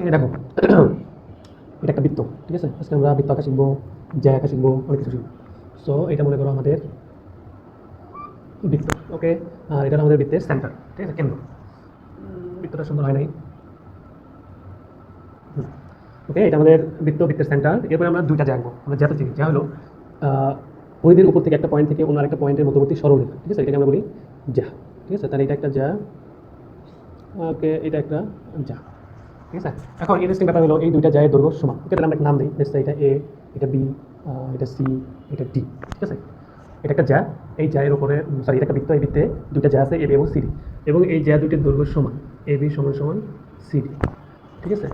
এই দেখো এটা একটা বৃত্ত, ঠিক আছে? আজকে আমরা বৃত্ত আঁকা শিখবো, জ্যা আঁকা শিখবো, অনেক কিছু শিখবো। সো এটা মনে করো আমাদের বৃত্ত, ওকে? আর এটা হলো আমাদের বৃত্তের সেন্টার, ঠিক আছে, কেন্দ্র। বৃত্তটা সুন্দর হয় নাই, ওকে? এটা আমাদের বৃত্ত, বৃত্তের সেন্টার। এরপরে আমরা দুইটা জ্যা আঁকবো। আমরা জ্যাটা চিনি, জ্যা হলো পরিধির উপর থেকে একটা পয়েন্ট থেকে অন্য আরেকটা পয়েন্টের মধ্যবর্তী সরলরেখা, ঠিক আছে? এটাকে আমরা বলি জ্যা, ঠিক আছে? তাহলে এটা একটা জ্যা, ওকে? এটা একটা জ্যা, ঠিক আছে? এখন ইন্টারেস্টিং ব্যাপার হলো এই দুইটা জ্যায়ের দৈর্ঘ্য সমান, ওকে? তাহলে আমরা একটা নাম দিই, লেটস সে এটা এ, এটা বি, এটা সি, এটা ডি, ঠিক আছে? এটা একটা জ্যা, এই জ্যায়ের উপরে সরি এটা একটা বৃত্ত, এই বৃত্তে দুইটা জ্যা আছে এ বি এবং সি ডি, এবং এই জ্যা দুটির দৈর্ঘ্য সমান, এ বি সমান সমান সি ডি, ঠিক আছে?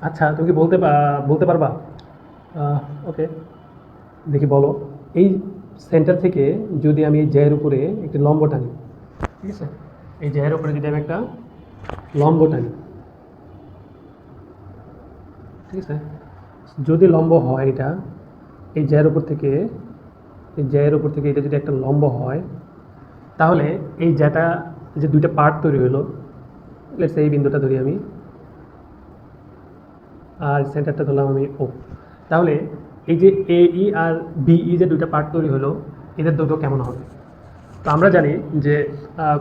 আচ্ছা, তুমি কি বলতে পারবা, ওকে, দেখি বলো, এই সেন্টার থেকে যদি আমি এই জ্যায়ের উপরে একটি লম্ব টানি, ঠিক আছে? এই জ্যায়ের উপরে যদি আমি একটা লম্ব টানি, ঠিক আছে? যদি লম্ব হয় এটা, এই জ্যায়ের উপর থেকে, এই জ্যায়ের উপর থেকে এটা যদি একটা লম্ব হয়, তাহলে এই জ্যাটা যে দুইটা পার্ট তৈরি হলো, লেটস এই বিন্দুটা ধরি আমি, আর সেন্টারটা ধরলাম আমি ও, তাহলে এই যে এ ই আর বিই যে দুইটা পার্ট তৈরি হলো, এদের দৈর্ঘ্য কেমন হবে? তো আমরা জানি যে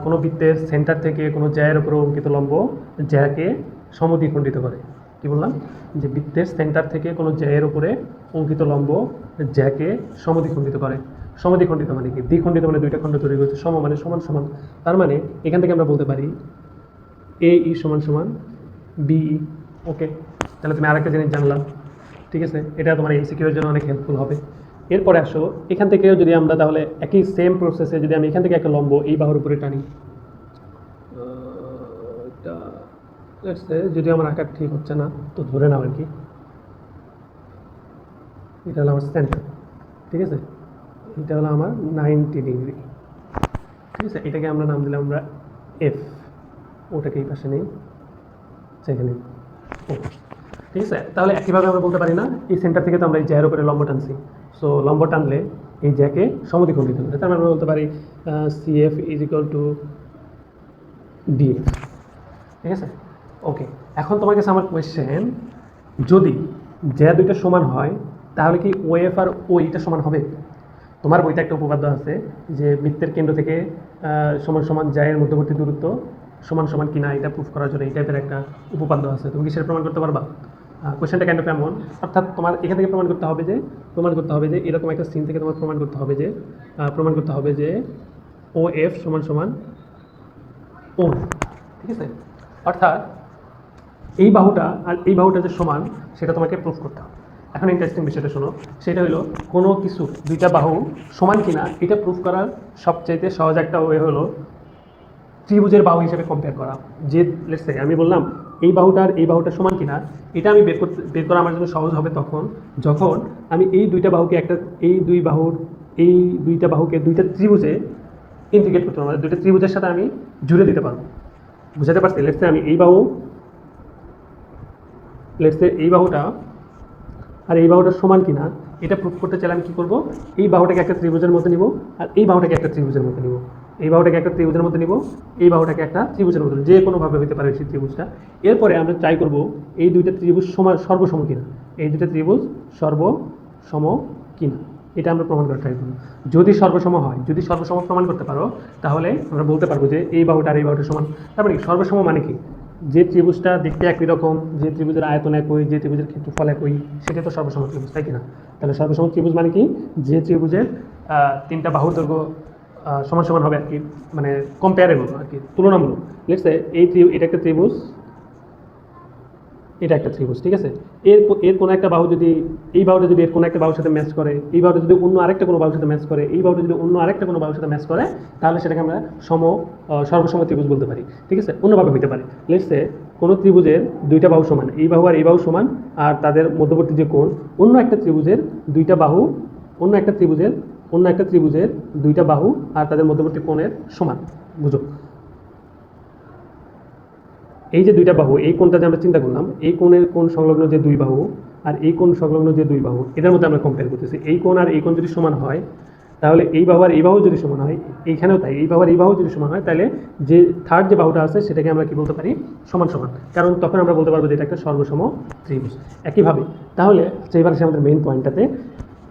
কোনো বৃত্তের সেন্টার থেকে কোনো জ্যায়ের উপরে অঙ্কিত লম্ব জ্যাকে সমদ্বিখণ্ডিত করে। কি বললাম? যে বৃত্তের সেন্টার থেকে কোনো জ্যায়ের উপরে অঙ্কিত লম্ব জ্যাকে সমদ্বিখণ্ডিত করে। সমদ্বিখণ্ডিত মানে কি? দ্বিখণ্ডিত মানে দুইটা খণ্ড তৈরি করছে, সম মানে সমান সমান। তার মানে এখান থেকে আমরা বলতে পারি এ ই সমান সমান বিই, ওকে? তাহলে তুমি আরেকটা জিনিস জানলাম, ঠিক আছে? এটা তোমার এমসিকিউ এর জন্য অনেক হেল্পফুল হবে। এরপরে আসো, এখান থেকেও যদি আমরা তাহলে একই সেম প্রসেসে যদি আমি এখান থেকে একটা লম্ব এই বাহুর উপরে টানি, যদি আমার আঁকা ঠিক হচ্ছে না তো ধরে নাও আর কি, এটা হলো আমার সেন্টার, ঠিক আছে? এটা হলো আমার 90 ডিগ্রি, ঠিক আছে? এটাকে আমরা নাম দিলাম আমরা এফ, ওটাকে এই পাশে নেই, সেখানে ও, ঠিক আছে? তাহলে একইভাবে আমরা বলতে পারি না, এই সেন্টার থেকে তো আমরা এই জ্যায়ের উপরে লম্ব টানছি, সো লম্ব টানলে এই জ্যাকে সমদ্বিখণ্ডিত করে, তার মানে আমরা বলতে পারি C F is equal to DF, ঠিক আছে? ওকে, এখন তোমার কাছে আমার কোয়েশ্চেন, যদি জ্যা দুইটা সমান হয় তাহলে কি ও এফ আর ও ইটা সমান হবে? তোমার বইতে একটা উপপাদ্য আছে যে বৃত্তের কেন্দ্র থেকে সমান সমান জ্যায়ের মধ্যবর্তী দূরত্ব সমান সমান কিনা, এটা প্রুফ করার জন্য এই টাইপের একটা উপপাদ্য আছে। তুমি কি সেটা প্রমাণ করতে পারবা? কোয়েশ্চেনটা কেন এমন, অর্থাৎ তোমার এখান থেকে প্রমাণ করতে হবে যে এরকম একটা সিন থেকে তোমার প্রমাণ করতে হবে যে ও এফ সমান সমান ও, ঠিক আছে? অর্থাৎ এই বাহুটা আর এই বাহুটা যে সমান সেটা তোমাকে প্রুফ করতে হবে। এখন ইন্টারেস্টিং বিষয়টা শোনো, সেটা হলো কোনো কিছু দুইটা বাহু সমান কিনা এটা প্রুফ করার সবচাইতে সহজ একটা ওয়ে হলো ত্রিভুজের বাহু হিসেবে কম্পেয়ার করা। যে লেটস সে আমি বললাম এই বাহুটা আর এই বাহুটা সমান কিনা, এটা আমি বের করা আমার জন্য সহজ হবে যখন আমি এই দুইটা বাহুকে এই দুইটা বাহুকে দুইটা ত্রিভুজে ইন্টিগ্রেট করতে পারবো, দুইটা ত্রিভুজের সাথে আমি জুড়ে দিতে পারবো। বুঝাতে পারছি? লেটস সে আমি এই বাহুটা আর এই বাহুটা সমান কিনা এটা প্রুফ করতে চাইলে আমি কী করবো, এই বাহুটাকে একটা ত্রিভুজের মধ্যে নিব আর এই বাহুটাকে একটা ত্রিভুজের মধ্যে নিব, এই বাহুটাকে একটা ত্রিভুজের মধ্যে নিব, এই বাহুটাকে একটা ত্রিভুজের মধ্যে, যে কোনোভাবে হতে পারে সেই ত্রিভুজটা। এরপরে আমরা ট্রাই করব এই দুইটা ত্রিভুজ সর্বসম কিনা, এই দুইটা ত্রিভুজ সর্বসম কিনা এটা আমরা প্রমাণ করার ট্রাই করব। যদি সর্বসম হয়, যদি সর্বসম প্রমাণ করতে পারো, তাহলে আমরা বলতে পারবো যে এই বাহুটা আর এই বাহুটা সমান। তারপরে সর্বসম মানে কি? যে ত্রিভুজটা দেখতে একই রকম, যে ত্রিভুজের আয়তন একই, যে ত্রিভুজের ক্ষেত্রফল একই, সেটা তো সর্বসম ত্রিভুজ, তাই কিনা? তাহলে সর্বসম ত্রিভুজ মানে কি? যে ত্রিভুজের তিনটা বাহুর দৈর্ঘ্য সমান সমান হবে আর কি, মানে কম্পেয়ারেবল আর কি, তুলনামূলক। লেটস সে এটা একটা ত্রিভুজ, এটা একটা ত্রিভুজ, ঠিক আছে? এর কোনো একটা বাহু যদি এই বাহুটা যদি এর কোনো একটা বাহুর সাথে ম্যাচ করে, এই বাহুটা যদি অন্য আরেকটা কোনো বাহুর সাথে ম্যাচ করে, এই বাহুটা যদি অন্য আরেকটা কোনো বাহুর সাথে ম্যাচ করে, তাহলে সেটাকে আমরা সর্বসম ত্রিভুজ বলতে পারি, ঠিক আছে? অন্যভাবে হতে পারে, লেটস সে কোনো ত্রিভুজের দুইটা বাহু সমান, এই বাহু আর এই বাহু সমান, আর তাদের মধ্যবর্তী যে কোণ অন্য একটা ত্রিভুজের দুইটা বাহু, অন্য একটা ত্রিভুজের দুইটা বাহু আর তাদের মধ্যবর্তী কোণের সমান। বুঝো? এই যে দুইটা বাহু, এই কোণটা যে আমরা চিন্তা করলাম, এই কোণ সংলগ্ন যে দুই বাহু আর এই কোণ সংলগ্ন যে দুই বাহু, এটার মধ্যে আমরা কম্পেয়ার করতেছি। এই কোণ আর এই কোণ যদি সমান হয়, তাহলে এই বাহু আর এই বাহু যদি সমান হয়, এইখানেও তাই, এই বাহু আর এই বাহু যদি সমান হয়, তাহলে যে থার্ড যে বাহুটা আছে সেটাকে আমরা কি বলতে পারি, সমান সমান, কারণ তখন আমরা বলতে পারবো যে এটা একটা সর্বসম ত্রিভুজ। একইভাবে তাহলে এবার আসে আমাদের মেইন পয়েন্টটাতে।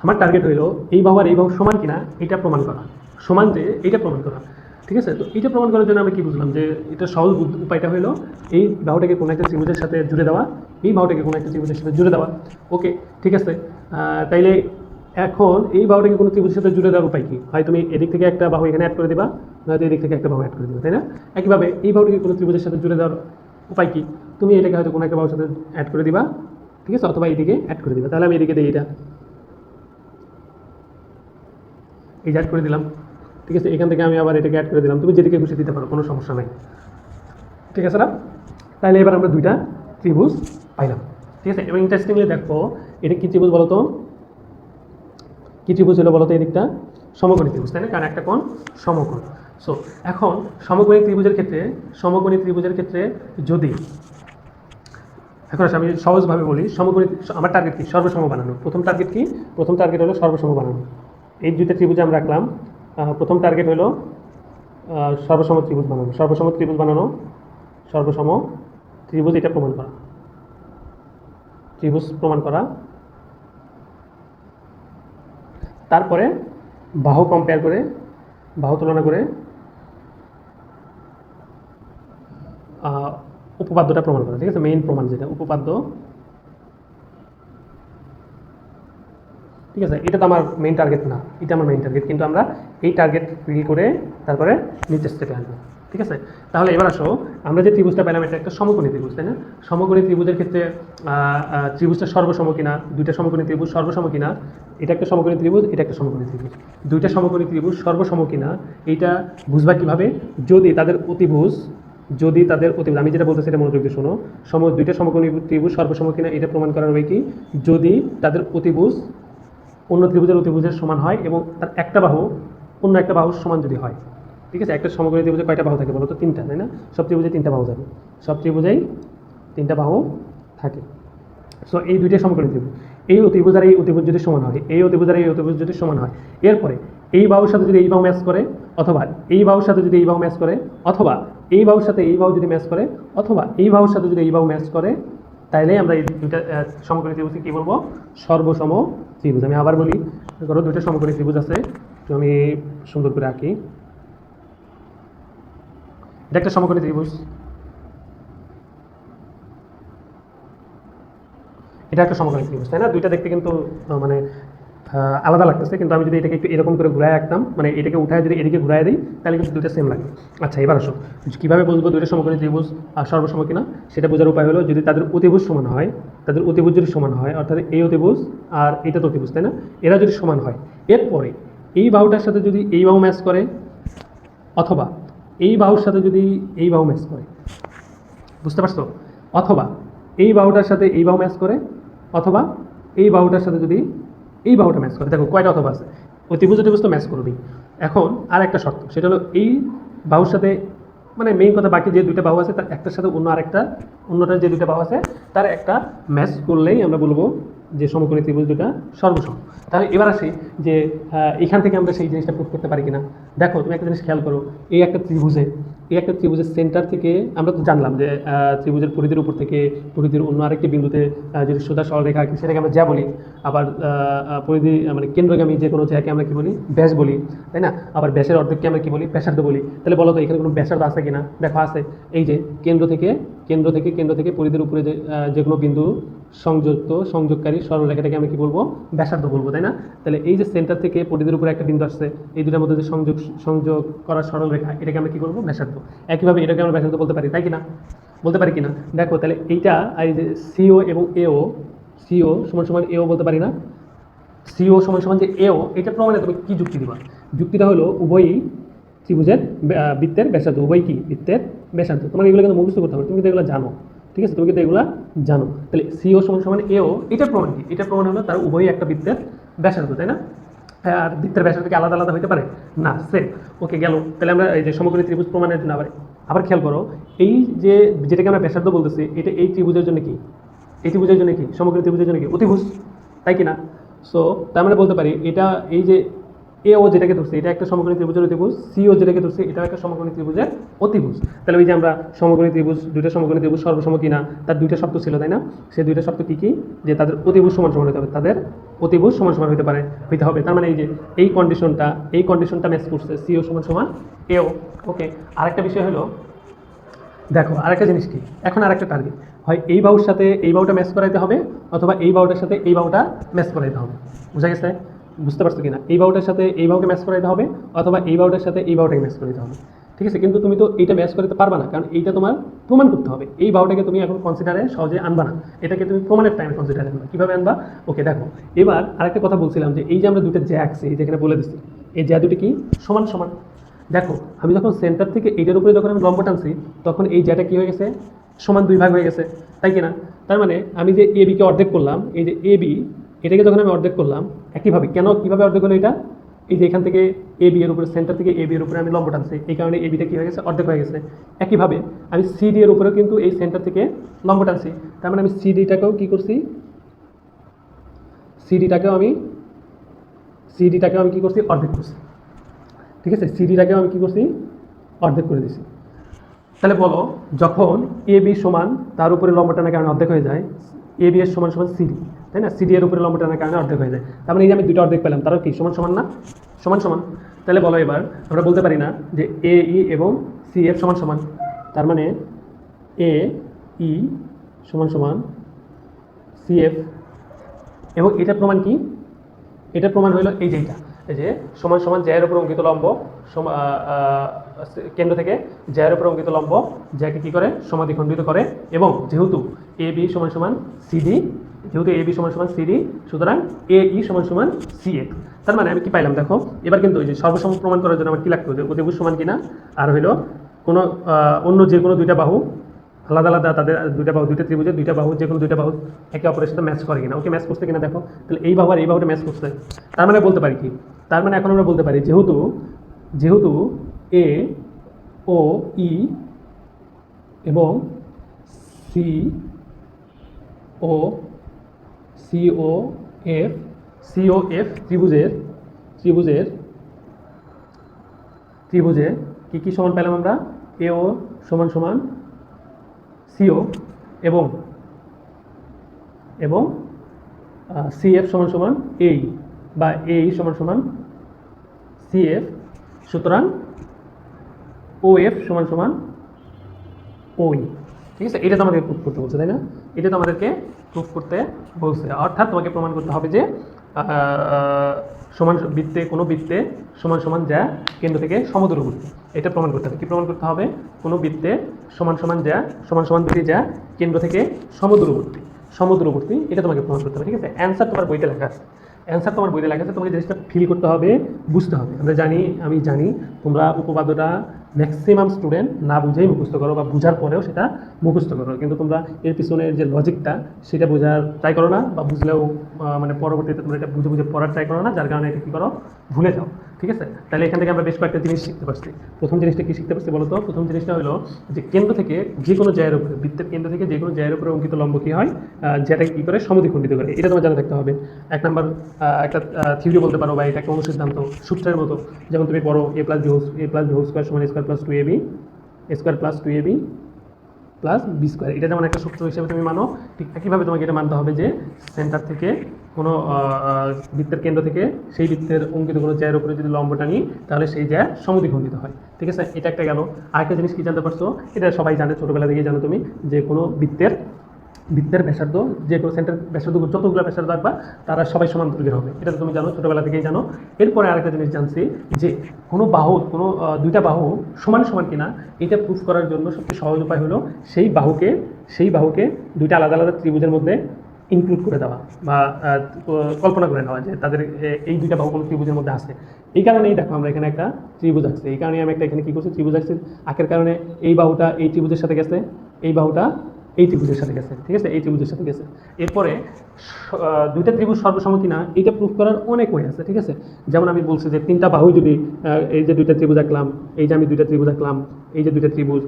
আমার টার্গেট হলো এই বাহু আর এই বাহু সমান কিনা এটা প্রমাণ করা, সমান যে এইটা প্রমাণ করা। ঠিক আছে, তো এটা প্রমাণ করার জন্য আমি কি বুঝলাম যে এটা সহজ উপায়টা হলো এই বাহুটাকে কোনো একটা ত্রিভুজের সাথে জুড়ে দেওয়া, এই বাহুটাকে কোনো একটা ত্রিভুজের সাথে জুড়ে দেওয়া। ওকে, ঠিক আছে। তাইলে এখন এই বাহুটাকে কোনো ত্রিভুজের সাথে জুড়ে দেওয়ার উপায় কি? হয় তুমি এদিক থেকে একটা বাহু এখানে অ্যাড করে দেবা, নয়তো এদিক থেকে একটা বাহু অ্যাড করে দেবা, তাই না? একইভাবে এই বাহুটাকে কোনো ত্রিভুজের সাথে জুড়ে দেওয়ার উপায় কি? তুমি এটাকে হয়তো কোনো একটা বাহুর সাথে অ্যাড করে দিবা, ঠিক আছে, অথবা এইদিকে অ্যাড করে দিবা। তাহলে আমি এদিকে দিই, এটা এই অ্যাড করে দিলাম, ঠিক আছে। এখান থেকে আমি আবার এটাকে অ্যাড করে দিলাম, তুমি যেদিকে খুশি দিতে পারো, কোনো সমস্যা নাই, ঠিক আছে না? তাহলে এবার আমরা দুইটা ত্রিভুজ পাইলাম, ঠিক আছে। এবং ইন্টারেস্টিংলি দেখো এটা কি ত্রিভুজ বলো তো, কি ত্রিভুজ হলো বলো তো? এদিকটা সমকোণী ত্রিভুজ, তাই না? কারণ একটা কোণ সমকোণ। সো এখন সমকোণী ত্রিভুজের ক্ষেত্রে যদি, এখন আমি সহজভাবে বলি, সমকোণী আমার টার্গেট কি? সর্বসম বানানো। প্রথম টার্গেট হলো সর্বসম বানানো। এই দুইটা ত্রিভুজে আমরা রাখলাম, প্রথম টার্গেট হলো সর্বসম ত্রিভুজ বানানো, সর্বসম ত্রিভুজ এটা প্রমাণ করা, ত্রিভুজ প্রমাণ করা। তারপরে বাহু কম্পেয়ার করে, বাহু তুলনা করে উপপাদ্যটা প্রমাণ করা, ঠিক আছে। মেইন প্রমাণ যেটা উপপাদ্য, ঠিক আছে। এটা তো আমার মেইন টার্গেট না, এটা আমার মেইন টার্গেট, কিন্তু আমরা এই টার্গেট ফিল করে তারপরে নিচের স্টেপে আনবো, ঠিক আছে। তাহলে এবার আসো, আমরা যে ত্রিভুজটা পেলাম এটা একটা সমকোণী ত্রিভুজ, তাই না? সমকোণী ত্রিভুজের ক্ষেত্রে ত্রিভুজটা সর্বসম কিনা, দুইটা সমকোণী ত্রিভুজ সর্বসম কিনা, এটা একটা সমকোণী ত্রিভুজ, এটা একটা সমকোণী ত্রিভুজ, দুইটা সমকোণী ত্রিভুজ সর্বসম কিনা এইটা বুঝবা কিভাবে? যদি তাদের অতিভুজ, আমি যেটা বলতেছি এটা মনোযোগ দিয়ে শোনো, দুইটা সমকোণী ত্রিভুজ সর্বসম কিনা এটা প্রমাণ করার হবে কি? যদি তাদের অতিভুজ অন্য ত্রিভুজের অতিভুজের সমান হয় এবং তার একটা বাহু অন্য একটা বাহুর সমান যদি হয়, ঠিক আছে। একটা সমকোণী ত্রিভুজে কয়টা বাহু থাকে বলো তো? তিনটা, তাই না? সব ত্রিভুজে তিনটা বাহু থাকে, সব ত্রিভুজেই তিনটা বাহু থাকে। সো এই দুইটা সমকোণী ত্রিভুজ, এই অতিভুজ আর এই অতিভুজ যদি সমান হয়, এই অতিভুজ আর এই অতিভুজ যদি সমান হয়, এরপরে এই বাহুর সাথে যদি এই বাহু ম্যাচ করে, অথবা এই বাহুর সাথে যদি এই বাহু ম্যাচ করে, অথবা এই বাহুর সাথে এই বাহু যদি ম্যাচ করে, অথবা এই বাহুর সাথে যদি এই বাহু ম্যাচ করে, তাইলে আমরা এই দুইটা সমকোণী ত্রিভুজকে কী বলবো? সর্বসম ত্রিভুজ। আমি আবার বলি, ধরো দুইটা সমকোণী ত্রিভুজ আছে, তো আমি সুন্দর করে আঁকি। এটা একটা সমকোণী ত্রিভুজ, এটা একটা সমকোণী ত্রিভুজ, তাই না? দুইটা দেখতে কিন্তু মানে আলাদা লাগতেছে, কিন্তু আমি যদি এটাকে একটু এরকম করে ঘুরায় আঁকতাম, মানে এটাকে উঠায় যদি এদিকে ঘুরায় দিই, তাহলে কিন্তু দুইটা সেম লাগে। আচ্ছা, এবার আসো, কীভাবে বলবো দুইটা সমকোণী ত্রিভুজ সর্বসম কিনা? সেটা বোঝার উপায় হলো, যদি তাদের অতিভুজ সমান হয়, তাদের অতিভুজ যদি সমান হয়, অর্থাৎ এই অতিভুজ আর এটা তো অতিভুজ, তাই না? এরা যদি সমান হয়, এরপরে এই বাহুটার সাথে যদি এই বাহু ম্যাচ করে, অথবা এই বাহুর সাথে যদি এই বাহু ম্যাচ করে, বুঝতে পারছো? অথবা এই বাহুটার সাথে এই বাহু ম্যাচ করে, অথবা এই বাহুটার সাথে যদি এই বাহুটা ম্যাচ করে, দেখো কয়টা অথবা আছে, অতিভুজ তো ম্যাচ করবেই। এখন আর একটা শর্ত, সেটা হলো এই বাহুর সাথে, মানে মেইন কথা, বাকি যে দুইটা বাহু আছে তার একটার সাথে অন্যটার যে দুইটা বাহু আছে তার একটা ম্যাচ করলেই আমরা বলবো যে সমকোণী ত্রিভুজ দুটা সর্বসম। তাহলে এবার আসি যে এখান থেকে আমরা সেই জিনিসটা প্রুভ করতে পারি কিনা। দেখো তুমি একটা জিনিস খেয়াল করো, এই একটা ত্রিভুজের সেন্টার থেকে আমরা তো জানলাম যে ত্রিভুজের পরিধির উপর থেকে পরিধির অন্য আরেকটি বিন্দুতে যদি সোজা সরলরেখা আঁকি, সেটাকে আমরা যা বলি। আবার পরিধি মানে কেন্দ্রগামী যে কোনো জায়গাকে আমরা কি বলি? ব্যাস বলি, তাই না? আবার ব্যাসের অর্ধেককে আমরা কি বলি? ব্যাসার্ধ বলি। তাহলে বলো তো এখানে কোনো ব্যাসার্ধ আছে কিনা? দেখো আছে, এই যে কেন্দ্র থেকে পরিধির উপরে যে কোনো বিন্দু সংযোগকারী সরলরেখাটাকে আমরা কি বলবো? ব্যাসার্ধ বলবো, তাই না? তাহলে এই যে সেন্টার থেকে পরিধির উপরে একটা বিন্দু আসছে, এই দুটার মধ্যে যে সংযোগ করা সরলরেখা, এটাকে আমরা কি করবো? ব্যাসার্ধ। একইভাবে এটাকে আমরা ব্যাসার্ধ বলতে পারি, তাই কিনা? বলতে পারি কিনা? দেখো তাহলে এইটা, এই যে সিও এবং এও, সিও সমান সমান এও বলতে পারি না? সিও সমান সমান যে এও, এটা প্রমাণে তুমি কি যুক্তি দিবা? যুক্তিটা হলো উভয়ই ত্রিভুজের বৃত্তের ব্যাসার্ধ, উভয় কি বৃত্তের ব্যাসার্ধ। তোমাকে এগুলো কিন্তু মুখস্থ করতে হবে, তুমি কিন্তু এগুলো জানো, ঠিক আছে? তুমি কিন্তু এগুলো জানো। তাহলে সিও সমান সমান এও, এটা প্রমাণ কি? এটা প্রমাণ হলো তার উভয়ই একটা বৃত্তের ব্যাসার্ধ, তাই না? আর বৃত্তের ব্যাসার্ধ কি আলাদা আলাদা হতে পারে? না, সেম। ওকে, গেল। তাহলে আমরা এই যে সমকোণী ত্রিভুজ প্রমাণের জন্য আবার খেয়াল করো, এই যে যেটাকে আমরা ব্যাসার্ধ বলতেছি, এটা এই ত্রিভুজের জন্য কি? এই ত্রিভুজের জন্য কি? সমকোণী ত্রিভুজের জন্য কি? অতিভুজ, তাই কিনা? সো তার মানে বলতে পারি এটা, এই যে এ ও যেটাকে ধরছে এটা একটা সমকোণী ত্রিভুজের অতিভুজ, সিও যেটাকে ধরছে এটাও একটা সমকোণী ত্রিভুজের অতিভুজ। তাহলে ওই যে আমরা সমকোণী ত্রিভুজ, দুইটা সমকোণী ত্রিভুজ সর্বসম কিনা তার দুইটা শর্ত ছিল, তাই না? সেই দুইটা শর্ত কী কী? যে তাদের অতিভুজ সমান সমান হতে হবে, তাদের অতিভুজ সমান সমান হইতে হবে। তার মানে এই যে এই কন্ডিশনটা ম্যাচ করছে, সিও সমান সমান এও। ওকে, আরেকটা বিষয় হলো, দেখো আরেকটা জিনিস কি, এখন আরেকটা টার্গেট হয় এই বাহুর সাথে এই বাহুটা ম্যাচ করাইতে হবে, অথবা এই বাহুটার সাথে এই বাহুটা ম্যাচ করাইতে হবে। বুঝা গেছে? বুঝতে পারছো কিনা? এই বাহুটার সাথে এই বাহুকে ম্যাচ করাইতে হবে, অথবা এই বাহুটার সাথে এই বাহুটাকে ম্যাচ করাইতে হবে। ঠিক আছে, কিন্তু তুমি তো এইটা ম্যাচ করতে পারবা না, কারণ এইটা তোমার প্রমাণ করতে হবে। এই বাহুটাকে তুমি এখন কনসিডারে সহজে আনবা না, এটাকে তুমি প্রমাণের টাইমে কনসিডারে আনবা। কীভাবে আনবা? ওকে দেখো, এবার আরেকটা কথা বলছিলাম যে এই যে আমরা দুটো জ্যা আঁকছি, এই যেখানে বলে দিচ্ছি এই জ্যা দুটি কি সমান সমান। দেখো আমি যখন সেন্টার থেকে এইটার উপরে যখন আমি লম্ব টানছি, তখন এই জ্যাটা কী হয়ে গেছে? সমান দুই ভাগ হয়ে গেছে, তাই কি না? তার মানে আমি যে এ বিকে অর্ধেক করলাম, এই যে এ বি এটাকে যখন আমি অর্ধেক করলাম, একইভাবে কেন কীভাবে অর্ধেক হলো এটা? এই যে এখান থেকে এ বি এর উপরে, সেন্টার থেকে এ বি এর উপরে আমি লম্ব টানছি, এই কারণে এ বিটা কী হয়ে গেছে? অর্ধেক হয়ে গেছে। একইভাবে আমি সি ডি এর উপরেও কিন্তু এই সেন্টার থেকে লম্ব টানছি, তার মানে আমি সি ডিটাকেও কী করছি? সিডিটাকেও আমি কী করছি? অর্ধেক করছি। ঠিক আছে, সিডিটাকেও আমি কী করছি? অর্ধেক করে দিছি। তাহলে বলো, যখন এ বি সমান তার উপরে লম্ব টানার কারণে অর্ধেক হয়ে যায়, এ বি এর সমান সমান সিডি, তাই না? সিডি এর উপরে লম্ব টানার কারণে অর্ধেক হয়ে যায়। তার মানে এই যে আমি দুটো অর্ধেক পেলাম, তারও কি সমান সমান না? সমান সমান। তাহলে বলো এবার আমরা বলতে পারি না যে এ ই এবং সি এফ সমান সমান? তার মানে এ ই সমান সমান সি এফ, এবং এটার প্রমাণ কি? এটার প্রমাণ হলো এই যে এইটা, এই যে সমান সমান জ্যায়ের উপর অঙ্কিত লম্ব, কেন্দ্র থেকে জ্যায়ের উপর অঙ্কিত লম্ব জ্যাকে কী করে? সমাদ্বিখণ্ডিত করে। এবং যেহেতু এ বি সমান সমান সিডি, সুতরাং এ ই সমান সমান সি এফ। তার মানে আমি কি পাইলাম? দেখো এবার কিন্তু ওই যে সর্বসম প্রমাণ করার জন্য আমার কী লাগতো? যে অতিভুজ সমান কিনা, আর হইলো কোনো অন্য যে কোনো দুইটা বাহু আলাদা আলাদা, তাদের দুইটা বাহু, দুইটা ত্রিভুজের দুইটা বাহু, যে কোনো দুইটা বাহু একে অপরের সাথে ম্যাচ করে কিনা। ওকে, ম্যাচ করছে কিনা দেখো। তাহলে এই বাহু আর এই বাহুটা ম্যাচ করছে, তার মানে বলতে পারি কি? তার মানে এখন আমরা বলতে পারি যেহেতু এ ও ই এবং সি ও এফ ত্রিভুজের কি সমান পেলাম আমরা? এ ও সমান সমান সিও এবং সি এফ সমান সমান এই, বা এই সমান সমান সি এফ। সুতরাং ও এফ সমান সমান ওই। ঠিক আছে, এটা তো আমাদেরকে প্রুফ করতে বলছে, তাই না? এটা তো আমাদেরকে প্রুফ করতে বলছে, অর্থাৎ তোমাকে প্রমাণ করতে হবে যে সমান বৃত্তে, কোনো বৃত্তে সমান সমান যা কেন্দ্র থেকে সমদূরবর্তী, এটা প্রমাণ করতে হবে। কি প্রমাণ করতে হবে? কোনো বৃত্তে সমান সমান দুটি যা কেন্দ্র থেকে সমদূরবর্তী, এটা তোমাকে প্রমাণ করতে হবে। ঠিক আছে, অ্যান্সার তোমার বইতে লেখা আছে, তোমাকে জিনিসটা ফিল করতে হবে, বুঝতে হবে। আমি জানি তোমরা উপপাদ্যটা ম্যাক্সিমাম স্টুডেন্ট না বুঝেই মুখস্থ করো, বা বুঝার পরেও সেটা মুখস্থ করো, কিন্তু তোমরা এর পিছনের যে লজিকটা সেটা বোঝার ট্রাই করো না, বা বুঝলেও মানে পরবর্তীতে তোমরা এটা বুঝে পড়ার ট্রাই করো না, যার কারণে এটা কী করো? ভুলে যাও। ঠিক আছে, তাহলে এখান থেকে আমরা বেশ কয়েকটা জিনিস শিখতে পারছি। প্রথম জিনিসটা কী শিখতে পারছি বলো তো? প্রথম জিনিসটা হলো যে কেন্দ্র থেকে যে কোনো জায়ের উপরে, বৃত্তের কেন্দ্র থেকে যে কোনো জায়ের উপরে অঙ্কিত লম্ব কী হয়? যেটাকে কী করে? সমদ্বিখণ্ডিত করে। এটা তোমার জানা থাকতে হবে। এক নম্বর একটা থিওরি বলতে পারো, বা এটা একটা অনুসিদ্ধান্ত সূত্রের মতো। যেমন তুমি পড়ো a plus b whole square সমান square plus 2ab plus b square. এটা যেমন একটা সূত্র হিসেবে তুমি মানো, ঠিক একইভাবে তোমাকে এটা মানতে হবে যে সেন্টার থেকে কোনো বৃত্তের কেন্দ্র থেকে সেই বৃত্তের অঙ্কিত কোনো জ্যায়ের উপরে যদি লম্ব টানি, তাহলে সেই জ্যা সমদ্বিখণ্ডিত হয়। ঠিক আছে, এটা একটা গেল। আরেকটা জিনিস কি জানতে পারছো? এটা সবাই জানে, ছোটোবেলা থেকেই জানো তুমি, যে কোনো বৃত্তের ব্যাসার্ধ, যে কোনো সেন্টার ব্যাসার্ধ যতগুলো ব্যাসার্ধ রাখবা তারা সবাই সমান দৈর্ঘ্যের হবে, এটা তো তুমি জানো, ছোটোবেলা থেকেই জানো। এরপরে আরেকটা জিনিস জানছি, যে কোনো দুইটা বাহু সমান সমান কিনা এটা প্রুফ করার জন্য সবচেয়ে সহজ উপায় হলো সেই বাহুকে দুইটা আলাদা আলাদা ত্রিভুজের মধ্যে ইনক্লুড করে দেওয়া, বা কল্পনা করে নেওয়া যে তাদের এই দুইটা বাহু কোনো ত্রিভুজের মধ্যে আছে। এই কারণেই দেখো আমরা এখানে একটা ত্রিভুজ আঁকছি, এই কারণে আমি একটা এখানে কী করছি? ত্রিভুজ আঁকছি। আঁকার কারণে এই বাহুটা এই ত্রিভুজের সাথে গেছে, এই বাহুটা এই ত্রিভুজের সাথে গেছে। ঠিক আছে, এই ত্রিভুজের সাথে গেছে। এরপরে দুইটা ত্রিভুজ সর্বসম কিনা এটা প্রুফ করার অনেক ওয়ে আছে। ঠিক আছে, যেমন আমি বলছি যে তিনটা বাহু যদি, এই যে দুইটা ত্রিভুজ আঁকলাম, এই যে আমি দুইটা ত্রিভুজ আঁকলাম, এই যে দুইটা ত্রিভুজ,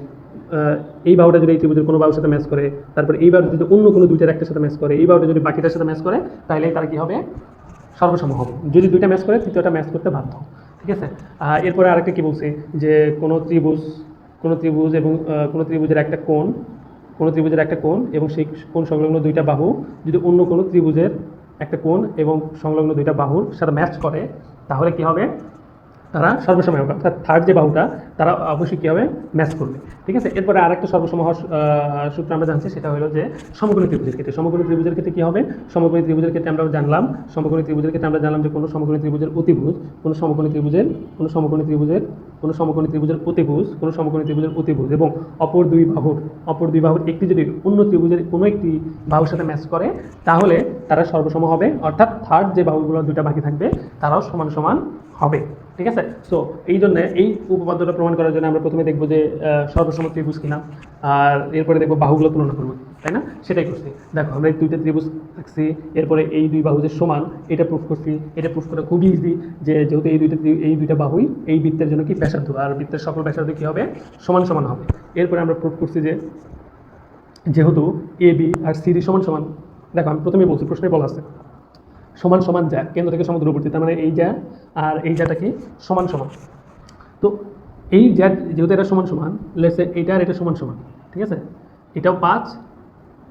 এই বাহুটা যদি এই ত্রিভুজের কোনো বাহুর সাথে ম্যাচ করে, তারপর এই বাহুটা যদি অন্য কোনো দুইটার একটার সাথে ম্যাচ করে, এই বাহুটা যদি বাকিটার সাথে ম্যাচ করে, তাহলে তারা কী হবে? সর্বসম হবে। যদি দুইটা ম্যাচ করে তৃতীয়টা ম্যাচ করতে বাধ্য। ঠিক আছে, এরপরে আরেকটা কি বলছি যে কোনো ত্রিভুজ এবং কোনো ত্রিভুজের একটা কোণ, এবং সেই কোণ সংলগ্ন দুইটা বাহু যদি অন্য কোনো ত্রিভুজের একটা কোণ এবং সংলগ্ন দুইটা বাহুর সাথে ম্যাচ করে, তাহলে কি হবে, তারা সর্বসম হবে, অর্থাৎ থার্ড যে বাহুটা তারা অবশ্যই কী হবে, ম্যাচ করবে। ঠিক আছে, এরপরে আরেকটা সর্বসম হওয়ার সূত্র আমরা জানছি, সেটা হলো যে সমকোণী ত্রিভুজের ক্ষেত্রে কী হবে, সমকোণী ত্রিভুজের ক্ষেত্রে আমরা জানলাম যে কোনো সমকোণী ত্রিভুজের অতিভুজ, কোনো সমকোণী ত্রিভুজের অতিভুজ এবং অপর দুই বাহুর একটি যদি অন্য ত্রিভুজের কোনো একটি বাহুর সাথে ম্যাচ করে, তাহলে তারা সর্বসম হবে, অর্থাৎ থার্ড যে বাহুগুলো দুইটা বাকি থাকবে তারাও সমান সমান হবে। ঠিক আছে, সো এই জন্য এই উপপাদ্যটা প্রমাণ করার জন্য আমরা প্রথমে দেখবো যে সর্বসম ত্রিভুজ কিনা, আর এরপরে দেখবো বাহুগুলো তুলনা করবো, তাই না? সেটাই করছি। দেখো আমরা এই দুইটা ত্রিভুজ রাখছি, এরপরে এই দুই বাহু যে সমান এটা প্রুফ করছি। এটা প্রুফ করা খুবই ইজি, যে যেহেতু এই দুইটা বাহুই এই বৃত্তের জন্য কি ব্যাসার্ধ, আর বৃত্তের সকল ব্যাসার্ধ কী হবে, সমান সমান হবে। এরপরে আমরা প্রুফ করছি যে যেহেতু এ বি আর সিডি সমান সমান, দেখো আমি প্রথমেই বলছি, প্রশ্নে বলা আছে সমান সমান যা কেন্দ্র থেকে সমদূরবর্তী, তার মানে এই যা আর এই যাটা কি সমান সমান। তো এই যা যেহেতু এটা সমান সমান, লেটস সে এইটা আর এটা সমান সমান, ঠিক আছে, এটাও 5,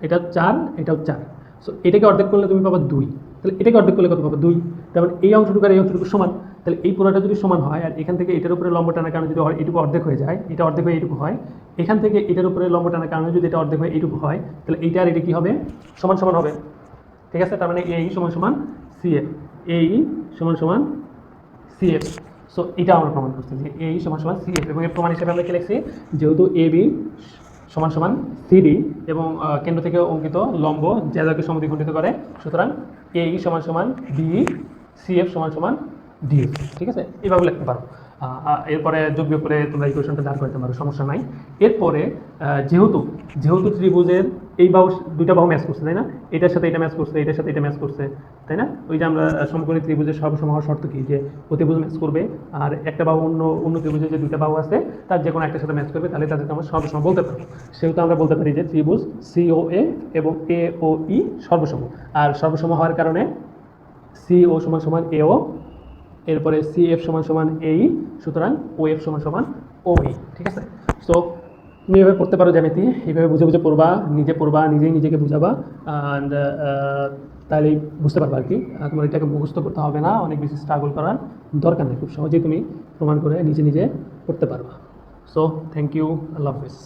এটাও 4, এটাও 4। সো এটাকে অর্ধেক করলে তুমি পাবা 2, তাহলে এটাকে অর্ধেক করলে কত পাবা 2। তার মানে এই অংশটুকু আর এই অংশটুকু সমান, তাহলে এই পুরোটা যদি সমান হয় আর এখান থেকে এটার উপরে লম্ব টানার কারণে যদি এটুকু অর্ধেক হয়ে যায়, এটা অর্ধেক হয়ে এইটুকু হয়, এখান থেকে এটার উপরে লম্ব টানার কারণে যদি এটা অর্ধেক হয়ে এইটুকু হয়, তাহলে এইটা আর এটা কী হবে, সমান সমান হবে। ঠিক আছে, তার মানে এই সমান সমান সিএফ, এই সমান সমান সিএফ। সো এটা আমরা প্রমাণ করছি যে এই সমান সমান সিএফ, এবং এর প্রমাণ হিসেবে আমরা কি লিখছি, যেহেতু এ বি সমান সমান সিডি এবং কেন্দ্র থেকে অঙ্কিত লম্ব যাকে সমদ্বিখণ্ডিত করে, সুতরাং এই সমান সমান বি, সিএফ সমান সমান ডি। ঠিক আছে, এইভাবে লিখতে পারো। এরপরে যোগ বিয়োগ করে তোমরা ইকুয়েশনটা দাঁড় করতে পারো, সমস্যা নাই। এরপরে যেহেতু ত্রিভুজের এই বাহু দুইটা বাহু ম্যাচ করছে, তাই না, এটার সাথে এটা ম্যাচ করছে, এটার সাথে এটা ম্যাচ করছে, তাই না, ওই যে আমরা সমকোণী ত্রিভুজের সর্বসম হওয়ার শর্ত কি, যে প্রতিভুজ ম্যাচ করবে আর একটা বাহু অন্য ত্রিভুজের যে দুইটা বাহু আছে তার যে কোনো একটার সাথে ম্যাচ করবে, তাহলে তাদেরকে আমরা সর্বসম বলতে পারবো। সেহেতু আমরা বলতে পারি যে ত্রিভুজ সিওএ এবং এওই সর্বসম, আর সর্বসম হওয়ার কারণে সিও সমান সমান এও, এরপরে সিএফ সমান সমান এই, সুতরাং ওএফ সমান সমান ওই। ঠিক আছে, সো তুমি এভাবে পড়তে পারো জ্যামিতি, এইভাবে বুঝে বুঝে পড়বা, নিজেই নিজেকে বুঝাবা, অ্যান্ড তাহলেই বুঝতে পারবা আর কি। তোমার এটাকে মুখস্থ করতে হবে না, অনেক বেশি স্ট্রাগল করার দরকার নেই, খুব সহজেই তুমি প্রমাণ করে নিজে নিজে করতে পারবা। সো থ্যাংক ইউ, আল্লাহ হাফিজ।